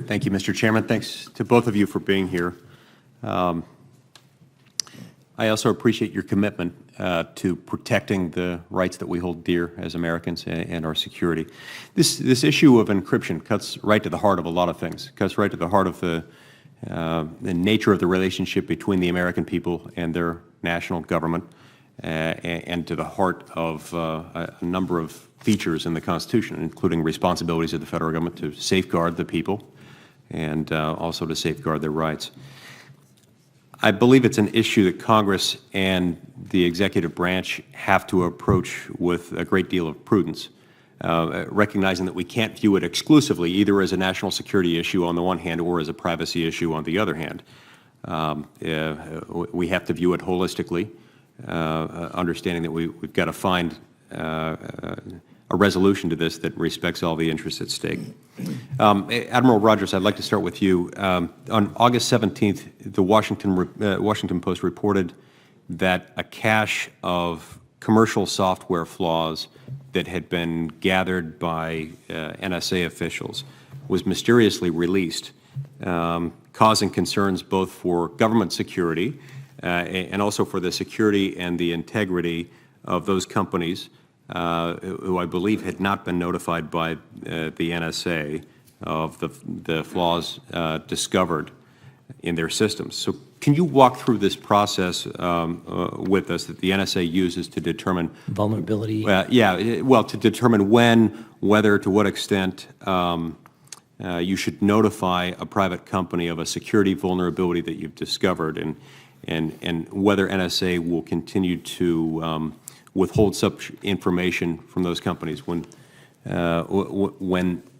Thank you, Mr. Chairman. Thanks to both of you for being here. I also appreciate your commitment to protecting the rights that we hold dear as Americans and our security. This issue of encryption cuts right to the heart of a lot of things. It cuts right to the heart of the nature of the relationship between the American people and their national government, and to the heart of a number of features in the Constitution, including responsibilities of the federal government to safeguard the people and also to safeguard their rights. I believe it's an issue that Congress and the executive branch have to approach with a great deal of prudence, recognizing that we can't view it exclusively either as a national security issue on the one hand or as a privacy issue on the other hand. We have to view it holistically, understanding that we've got to find a resolution to this that respects all the interests at stake. Admiral Rogers, I'd like to start with you. On August 17th, the Washington Post reported that a cache of commercial software flaws that had been gathered by NSA officials was mysteriously released, causing concerns both for government security and also for the security and the integrity of those companies who I believe had not been notified by the NSA of the flaws discovered in their systems. So can you walk through this process with us that the NSA uses to determine vulnerability? To determine when, whether, to what extent you should notify a private company of a security vulnerability that you've discovered, and whether NSA will continue to withhold such information from those companies when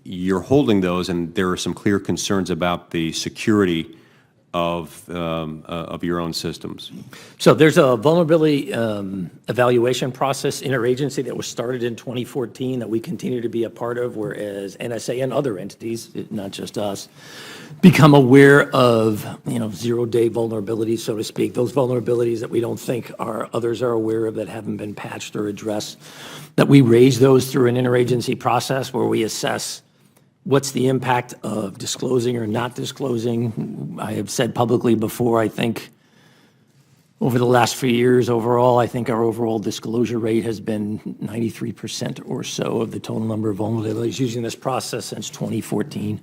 you're holding those and there are some clear concerns about the security of your own systems. So there's a vulnerability evaluation process interagency that was started in 2014 that we continue to be a part of, whereas NSA and other entities, not just us, become aware of zero-day vulnerabilities, so to speak, those vulnerabilities that we don't think others are aware of that haven't been patched or addressed, that we raise those through an interagency process where we assess what's the impact of disclosing or not disclosing. I have said publicly before, I think over the last few years overall, I think our overall disclosure rate has been 93% or so of the total number of vulnerabilities using this process since 2014.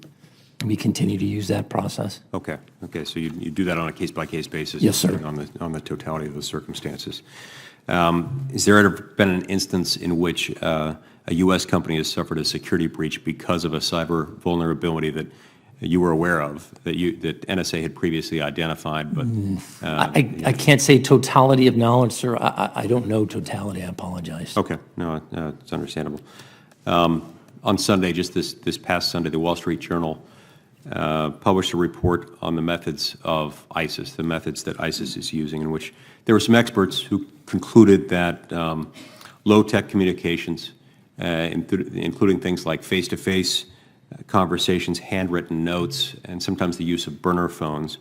And we continue to use that process. Okay. So you do that on a case-by-case basis? Yes, sir. On the totality of the circumstances. Has there ever been an instance in which a U.S. company has suffered a security breach because of a cyber vulnerability that you were aware of, that NSA had previously identified? But I can't say totality of knowledge, sir. I don't know totality. I apologize. Okay. No, it's understandable. On Sunday, just this past Sunday, the Wall Street Journal published a report on the methods of ISIS, the methods that ISIS is using, in which there were some experts who concluded that low-tech communications, including things like face-to-face conversations, handwritten notes, and sometimes the use of burner phones,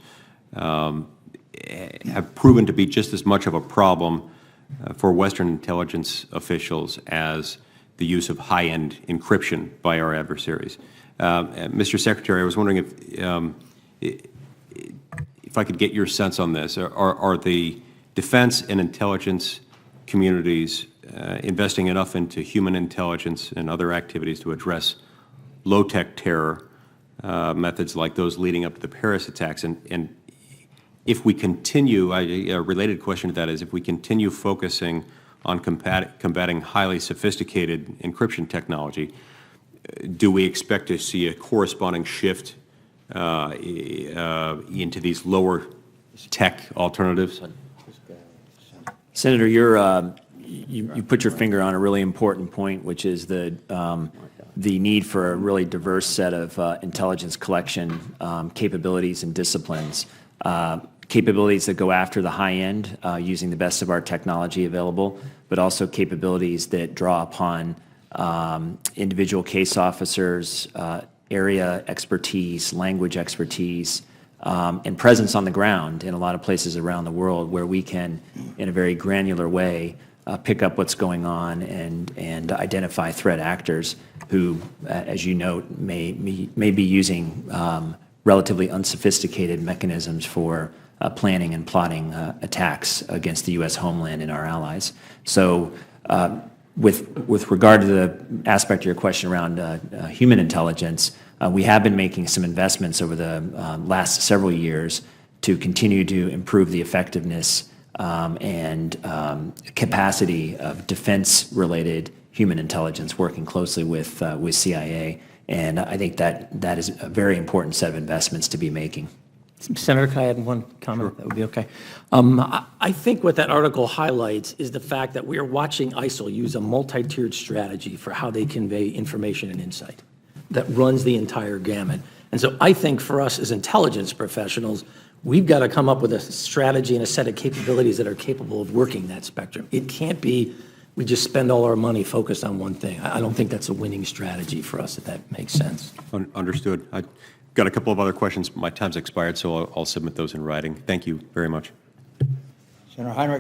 have proven to be just as much of a problem for Western intelligence officials as the use of high-end encryption by our adversaries. Mr. Secretary, I was wondering if I could get your sense on this. Are the defense and intelligence communities investing enough into human intelligence and other activities to address low-tech terror methods like those leading up to the Paris attacks? And if we continue, a related question to that is, if we continue focusing on combating highly sophisticated encryption technology, do we expect to see a corresponding shift into these lower tech alternatives? Senator, you put your finger on a really important point, which is the need for a really diverse set of intelligence collection capabilities and disciplines. Capabilities that go after the high end using the best of our technology available, but also capabilities that draw upon individual case officers, area expertise, language expertise, and presence on the ground in a lot of places around the world where we can, in a very granular way, pick up what's going on and identify threat actors who, as you note, may be using relatively unsophisticated mechanisms for planning and plotting attacks against the U.S. homeland and our allies. So with regard to the aspect of your question around human intelligence, we have been making some investments over the last several years to continue to improve the effectiveness and capacity of defense-related human intelligence, working closely with CIA. And I think that is a very important set of investments to be making. Senator, can I add one comment? Sure. That would be okay. I think what that article highlights is the fact that we are watching ISIL use a multi-tiered strategy for how they convey information and insight that runs the entire gamut. And so I think for us as intelligence professionals, we've got to come up with a strategy and a set of capabilities that are capable of working that spectrum. It can't be we just spend all our money focused on one thing. I don't think that's a winning strategy for us, if that makes sense. Understood. I've got a couple of other questions, but my time's expired, so I'll submit those in writing. Thank you very much. Senator Heinrich.